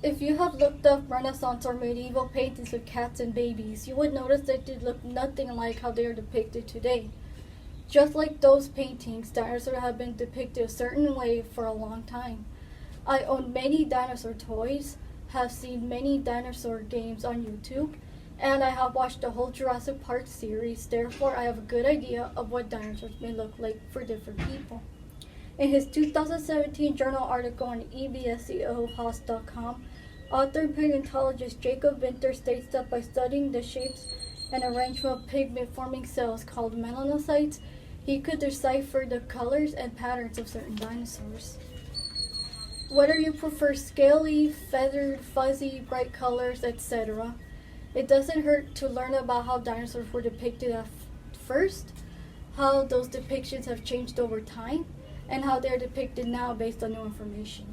If you have looked up Renaissance or medieval paintings of cats and babies, you would notice that they look nothing like how they are depicted today. Just like those paintings, dinosaurs have been depicted a certain way for a long time. I own many dinosaur toys, have seen many dinosaur games on YouTube, and I have watched the whole Jurassic Park series. Therefore, I have a good idea of what dinosaurs may look like for different people. In his 2017 journal article on ebseohouse.com, author and paleontologist Jacob Winter states that by studying the shapes and arrangement of pigment-forming cells called melanocytes, he could decipher the colors and patterns of certain dinosaurs. Whether you prefer scaly, feathered, fuzzy, bright colors, etc., it doesn't hurt to learn about how dinosaurs were depicted at first, how those depictions have changed over time, and how they're depicted now based on new information.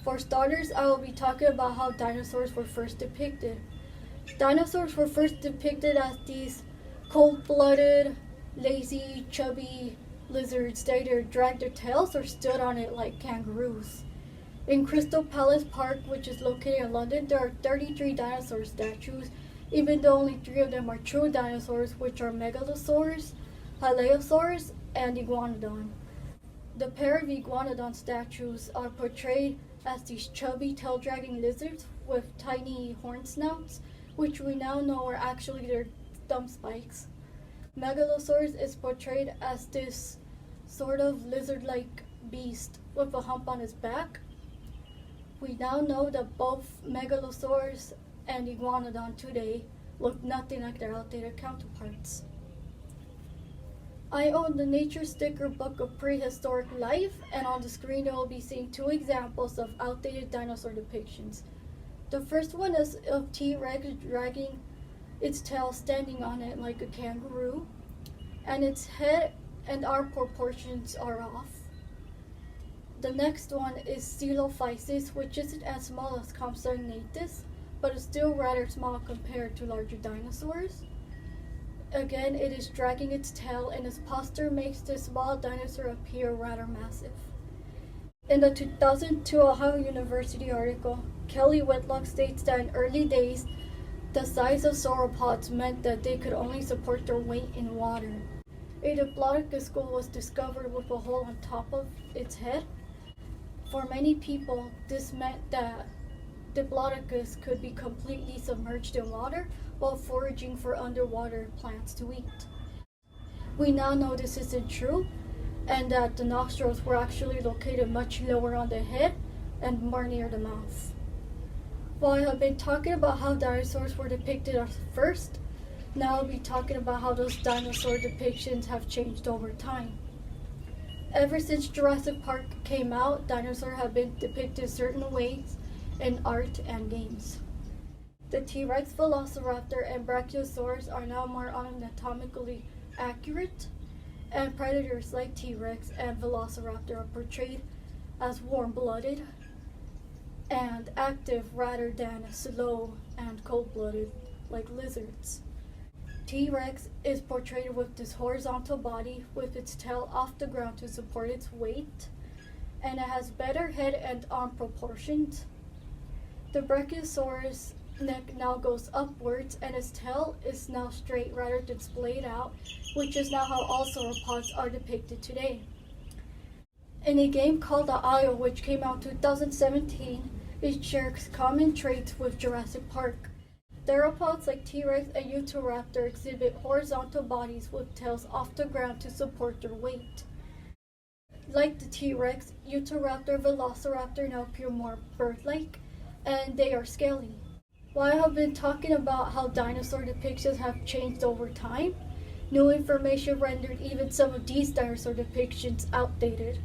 For starters, I will be talking about how dinosaurs were first depicted. Dinosaurs were first depicted as these cold-blooded, lazy, chubby lizards that either dragged their tails or stood on it like kangaroos. In Crystal Palace Park, which is located in London, there are 33 dinosaur statues, even though only 3 of them are true dinosaurs, which are Megalosaurus, Hylaeosaurus, and Iguanodon. The pair of Iguanodon statues are portrayed as these chubby tail-dragging lizards with tiny horn snouts, which we now know are actually their thumb spikes. Megalosaurus is portrayed as this sort of lizard-like beast with a hump on its back. We now know that both Megalosaurus and Iguanodon today look nothing like their outdated counterparts. I own the Nature Sticker Book of Prehistoric Life, and on the screen you will be seeing 2 examples of outdated dinosaur depictions. The first one is of T-Rex dragging its tail standing on it like a kangaroo, and its head and arm proportions are off. The next one is Coelophysis, which isn't as small as Compsognathus, but is still rather small compared to larger dinosaurs. Again, it is dragging its tail, and its posture makes this small dinosaur appear rather massive. In the 2002 Ohio University article, Kelly Whitlock states that in early days, the size of sauropods meant that they could only support their weight in water. A diplodocus skull was discovered with a hole on top of its head. For many people, this meant that Diplodocus could be completely submerged in water while foraging for underwater plants to eat. We now know this isn't true, and that the nostrils were actually located much lower on the head and more near the mouth. While I have been talking about how dinosaurs were depicted at first, now I'll be talking about how those dinosaur depictions have changed over time. Ever since Jurassic Park came out, dinosaurs have been depicted certain ways in art and games. The T-Rex, Velociraptor, and Brachiosaurus are now more anatomically accurate, and predators like T-Rex and Velociraptor are portrayed as warm-blooded and active rather than slow and cold-blooded like lizards. T-Rex is portrayed with this horizontal body with its tail off the ground to support its weight, and it has better head and arm proportions. The Brachiosaurus neck now goes upwards, and its tail is now straight rather than splayed out, which is now how all sauropods are depicted today. In a game called The Isle, which came out in 2017, it shares common traits with Jurassic Park. Theropods like T-Rex and Utahraptor exhibit horizontal bodies with tails off the ground to support their weight. Like the T-Rex, Utahraptor and Velociraptor now appear more bird-like, and they are scaly. While I have been talking about how dinosaur depictions have changed over time, new information rendered even some of these dinosaur depictions outdated.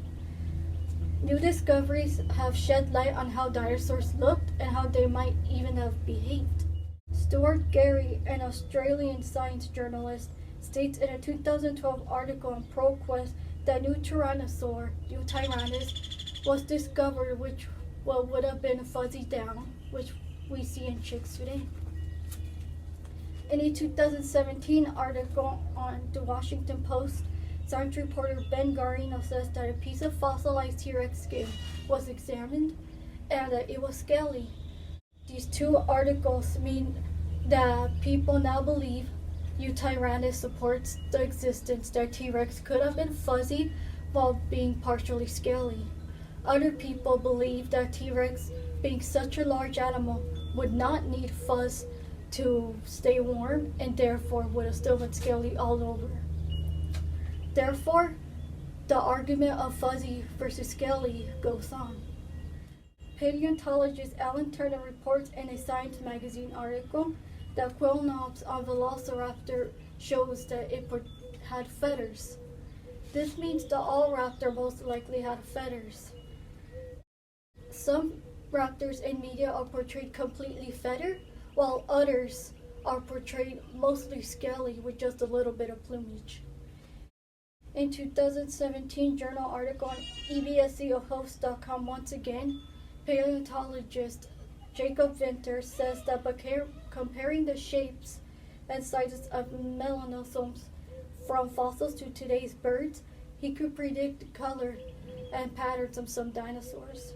New discoveries have shed light on how dinosaurs looked and how they might even have behaved. Stuart Gary, an Australian science journalist, states in a 2012 article on ProQuest that new Tyrannosaur, Eutyrannus, was discovered, which would have been fuzzy down, which we see in chicks today. In a 2017 article on the Washington Post, science reporter Ben Garino says that a piece of fossilized T-Rex skin was examined and that it was scaly. These two articles mean that people now believe Tyrannus supports the existence that T-Rex could have been fuzzy while being partially scaly. Other people believe that T-Rex, being such a large animal, would not need fuzz to stay warm and therefore would have still been scaly all over. Therefore, the argument of fuzzy versus scaly goes on. Paleontologist Alan Turner reports in a Science magazine article that quill knobs on Velociraptor shows that it had feathers. This means the Allraptor most likely had feathers. Some raptors in media are portrayed completely feathered, while others are portrayed mostly scaly with just a little bit of plumage. In 2017 journal article on ebscohost.com, once again, paleontologist Jacob Winter says that by comparing the shapes and sizes of melanosomes from fossils to today's birds, he could predict the color and patterns of some dinosaurs.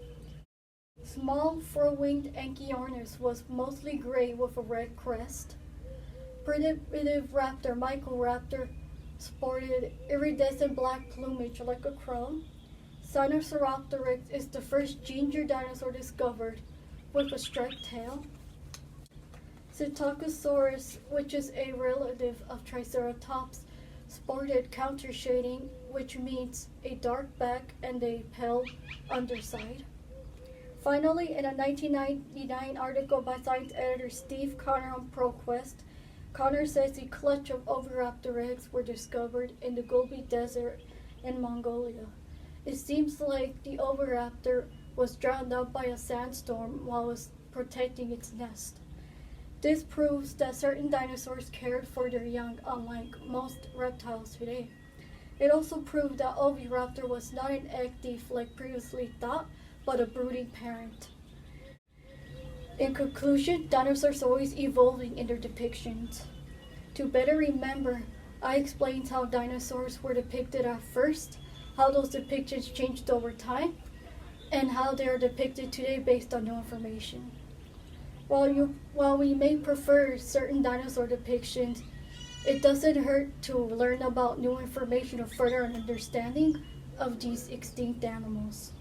Small four-winged Anchiornis was mostly gray with a red crest. Primitive raptor Microraptor sported iridescent black plumage like a crow. Sinosauropteryx is the first ginger dinosaur discovered with a striped tail. Psittacosaurus, which is a relative of Triceratops, sported counter shading, which means a dark back and a pale underside. Finally, in a 1999 article by science editor Steve Connor on ProQuest, Connor says a clutch of oviraptor eggs were discovered in the Gobi Desert in Mongolia. It seems like the oviraptor was drowned out by a sandstorm while it was protecting its nest. This proves that certain dinosaurs cared for their young, unlike most reptiles today. It also proved that oviraptor was not an egg thief like previously thought, but a brooding parent. In conclusion, dinosaurs are always evolving in their depictions. To better remember, I explained how dinosaurs were depicted at first, how those depictions changed over time, and how they are depicted today based on new information. While we may prefer certain dinosaur depictions, it doesn't hurt to learn about new information or further an understanding of these extinct animals.